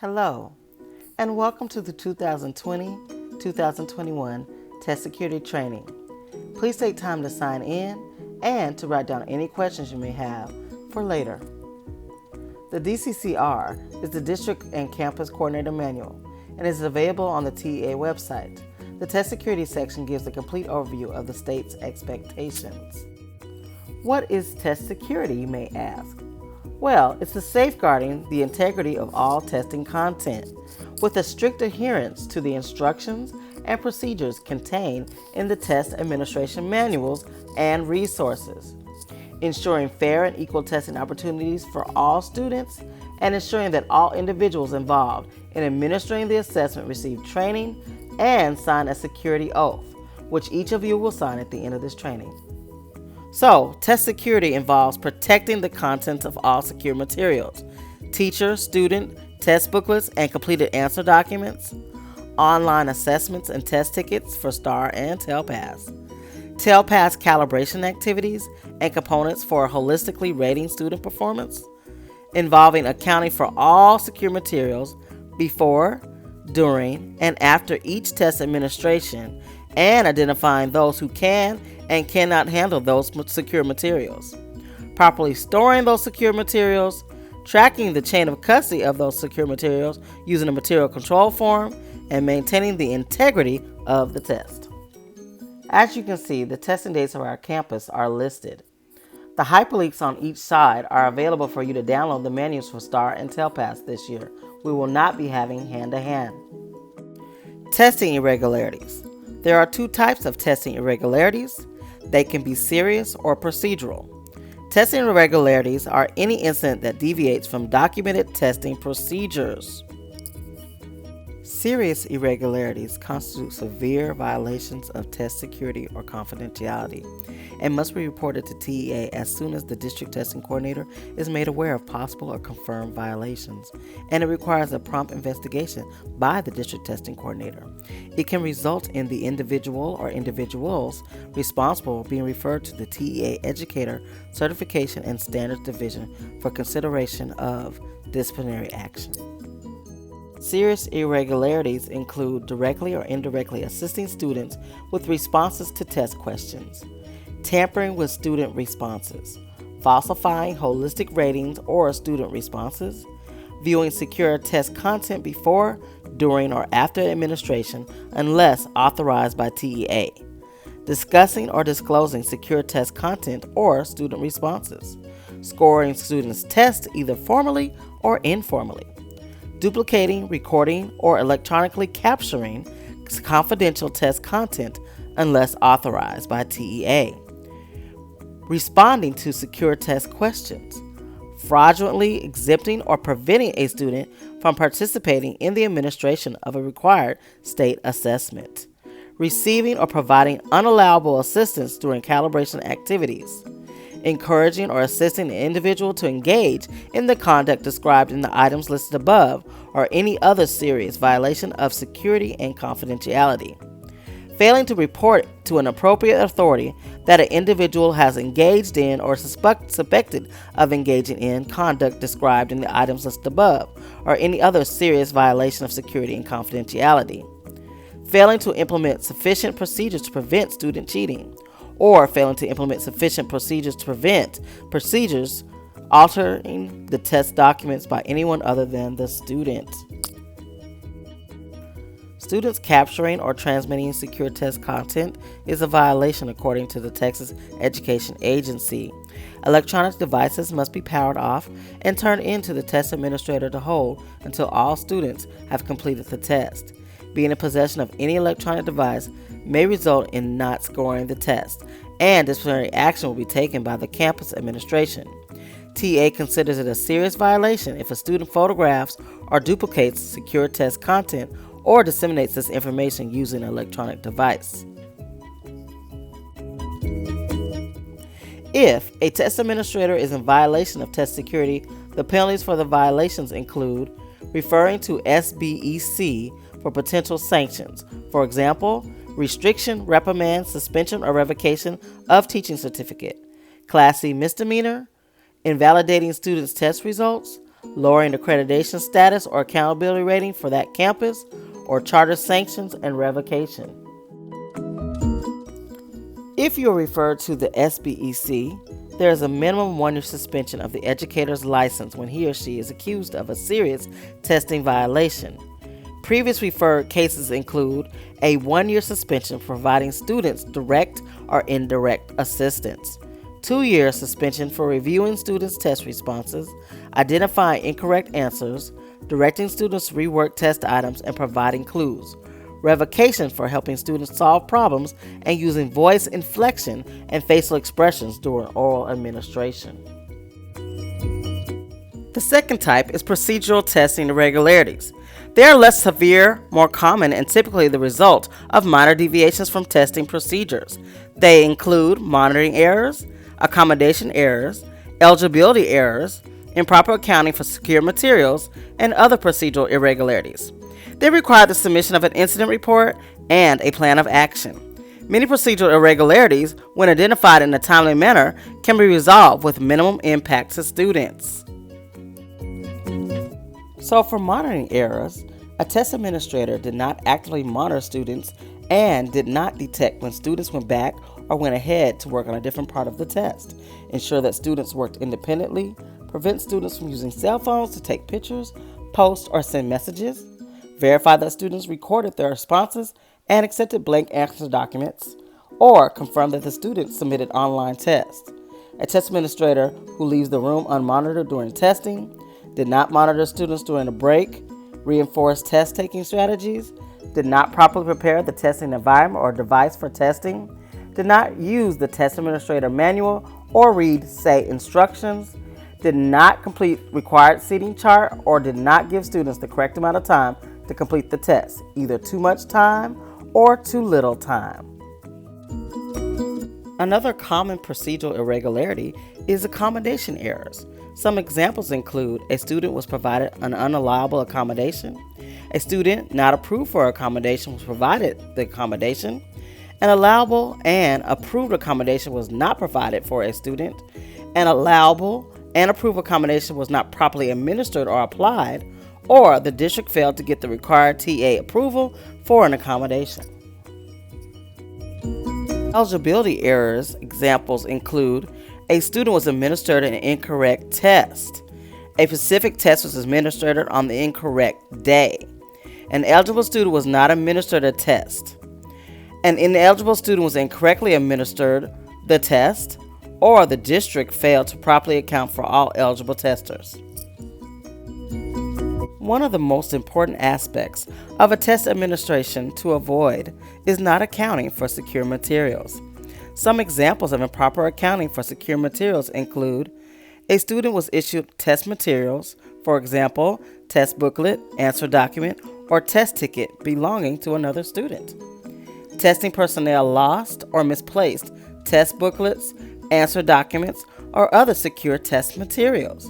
Hello, and welcome to the 2020-2021 Test Security Training. Please take time to sign in and to write down any questions you may have for later. The DCCR is the District and Campus Coordinator Manual and is available on the TEA website. The Test Security section gives a complete overview of the state's expectations. What is test security, you may ask? Well, it's the safeguarding the integrity of all testing content with a strict adherence to the instructions and procedures contained in the test administration manuals and resources, ensuring fair and equal testing opportunities for all students, and ensuring that all individuals involved in administering the assessment receive training and sign a security oath, which each of you will sign at the end of this training. So, test security involves protecting the contents of all secure materials, teacher, student, test booklets, and completed answer documents, online assessments and test tickets for STAR and TELPAS, TELPAS calibration activities and components for holistically rating student performance, involving accounting for all secure materials before, during, and after each test administration, and identifying those who can and cannot handle those secure materials, properly storing those secure materials, tracking the chain of custody of those secure materials using a material control form, and maintaining the integrity of the test. As you can see, the testing dates of our campus are listed. The hyperlinks on each side are available for you to download the manuals for STAR and TELPAS this year. We will not be having hand-to-hand. Testing irregularities. There are two types of testing irregularities. They can be serious or procedural. Testing irregularities are any incident that deviates from documented testing procedures. Serious irregularities constitute severe violations of test security or confidentiality and must be reported to TEA as soon as the district testing coordinator is made aware of possible or confirmed violations, and it requires a prompt investigation by the district testing coordinator. It can result in the individual or individuals responsible being referred to the TEA Educator Certification and Standards Division for consideration of disciplinary action. Serious irregularities include directly or indirectly assisting students with responses to test questions, tampering with student responses, falsifying holistic ratings or student responses, viewing secure test content before, during, or after administration unless authorized by TEA, discussing or disclosing secure test content or student responses, scoring students' tests either formally or informally, duplicating, recording, or electronically capturing confidential test content unless authorized by TEA, responding to secure test questions, fraudulently exempting or preventing a student from participating in the administration of a required state assessment, receiving or providing unallowable assistance during calibration activities, encouraging or assisting the individual to engage in the conduct described in the items listed above, or any other serious violation of security and confidentiality, failing to report to an appropriate authority that an individual has engaged in or suspected of engaging in conduct described in the items listed above, or any other serious violation of security and confidentiality, failing to implement sufficient procedures to prevent student cheating, or failing to implement sufficient procedures to prevent procedures altering the test documents by anyone other than the student. Students capturing or transmitting secure test content is a violation according to the Texas Education Agency. Electronic devices must be powered off and turned in to the test administrator to hold until all students have completed the test. Being in possession of any electronic device may result in not scoring the test, and disciplinary action will be taken by the campus administration. TA considers it a serious violation if a student photographs or duplicates secure test content or disseminates this information using an electronic device. If a test administrator is in violation of test security, the penalties for the violations include referring to SBEC for potential sanctions. For example, restriction, reprimand, suspension, or revocation of teaching certificate, Class C misdemeanor, invalidating students' test results, lowering accreditation status or accountability rating for that campus, or charter sanctions and revocation. If you are referred to the SBEC, there is a minimum 1-year suspension of the educator's license when he or she is accused of a serious testing violation. Previous referred cases include a 1-year suspension for providing students direct or indirect assistance, 2-year suspension for reviewing students' test responses, identifying incorrect answers, directing students to rework test items, and providing clues, revocation for helping students solve problems and using voice inflection and facial expressions during oral administration. The second type is procedural testing irregularities. They are less severe, more common, and typically the result of minor deviations from testing procedures. They include monitoring errors, accommodation errors, eligibility errors, improper accounting for secure materials, and other procedural irregularities. They require the submission of an incident report and a plan of action. Many procedural irregularities, when identified in a timely manner, can be resolved with minimum impact to students. So for monitoring errors, a test administrator did not actively monitor students and did not detect when students went back or went ahead to work on a different part of the test, ensure that students worked independently, prevent students from using cell phones to take pictures, post, or send messages, verify that students recorded their responses and accepted blank answer documents, or confirm that the students submitted online tests. A test administrator who leaves the room unmonitored during testing, did not monitor students during a break, reinforce test-taking strategies, did not properly prepare the testing environment or device for testing, did not use the test administrator manual or read, say, instructions, did not complete required seating chart, or did not give students the correct amount of time to complete the test, either too much time or too little time. Another common procedural irregularity is accommodation errors. Some examples include a student was provided an unallowable accommodation, a student not approved for accommodation was provided the accommodation, an allowable and approved accommodation was not provided for a student, an allowable and approved accommodation was not properly administered or applied, or the district failed to get the required TA approval for an accommodation. Eligibility errors examples include a student was administered an incorrect test. A specific test was administered on the incorrect day. An eligible student was not administered a test. An ineligible student was incorrectly administered the test, or the district failed to properly account for all eligible testers. One of the most important aspects of a test administration to avoid is not accounting for secure materials. Some examples of improper accounting for secure materials include a student was issued test materials, for example, test booklet, answer document, or test ticket belonging to another student. Testing personnel lost or misplaced test booklets, answer documents, or other secure test materials.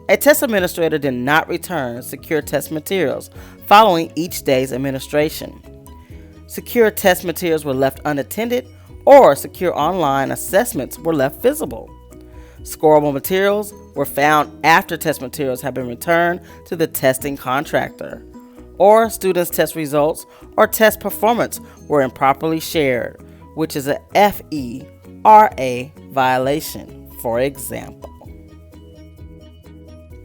A test administrator did not return secure test materials following each day's administration. Secure test materials were left unattended, or secure online assessments were left visible. Scorable materials were found after test materials had been returned to the testing contractor, or students' test results or test performance were improperly shared, which is a FERA violation, for example.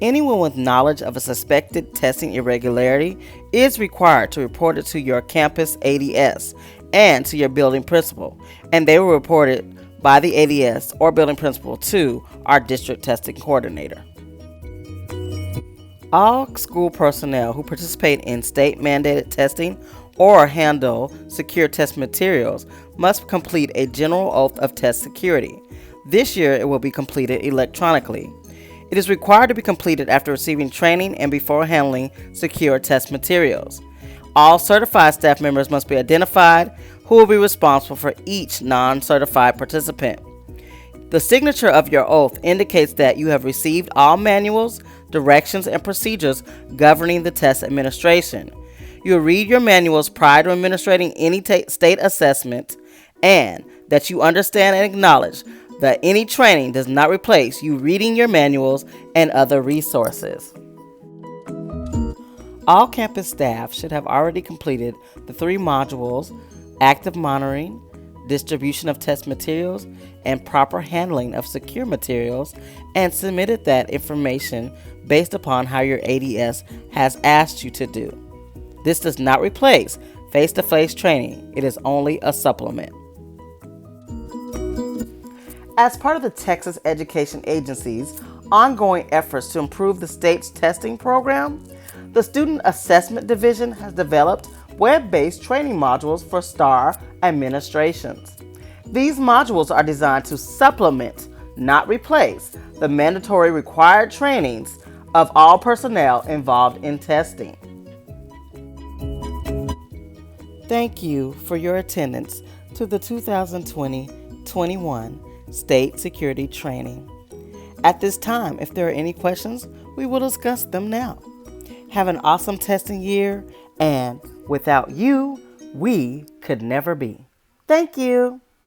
Anyone with knowledge of a suspected testing irregularity is required to report it to your campus ADS and to your building principal, and they will report it by the ADS or building principal to our district testing coordinator. All school personnel who participate in state-mandated testing or handle secure test materials must complete a general oath of test security. This year it will be completed electronically. It is required to be completed after receiving training and before handling secure test materials. All certified staff members must be identified who will be responsible for each non-certified participant. The signature of your oath indicates that you have received all manuals, directions, and procedures governing the test administration. You will read your manuals prior to administering any state assessment, and that you understand and acknowledge that any training does not replace you reading your manuals and other resources. All campus staff should have already completed the 3 modules: active monitoring, distribution of test materials, and proper handling of secure materials, and submitted that information based upon how your ADS has asked you to do. This does not replace face-to-face training. It is only a supplement. As part of the Texas Education Agency's ongoing efforts to improve the state's testing program, the Student Assessment Division has developed web-based training modules for STAR administrations. These modules are designed to supplement, not replace, the mandatory required trainings of all personnel involved in testing. Thank you for your attendance to the 2020-21 State Security Training. At this time, if there are any questions, we will discuss them now. Have an awesome testing year, and without you, we could never be. Thank you.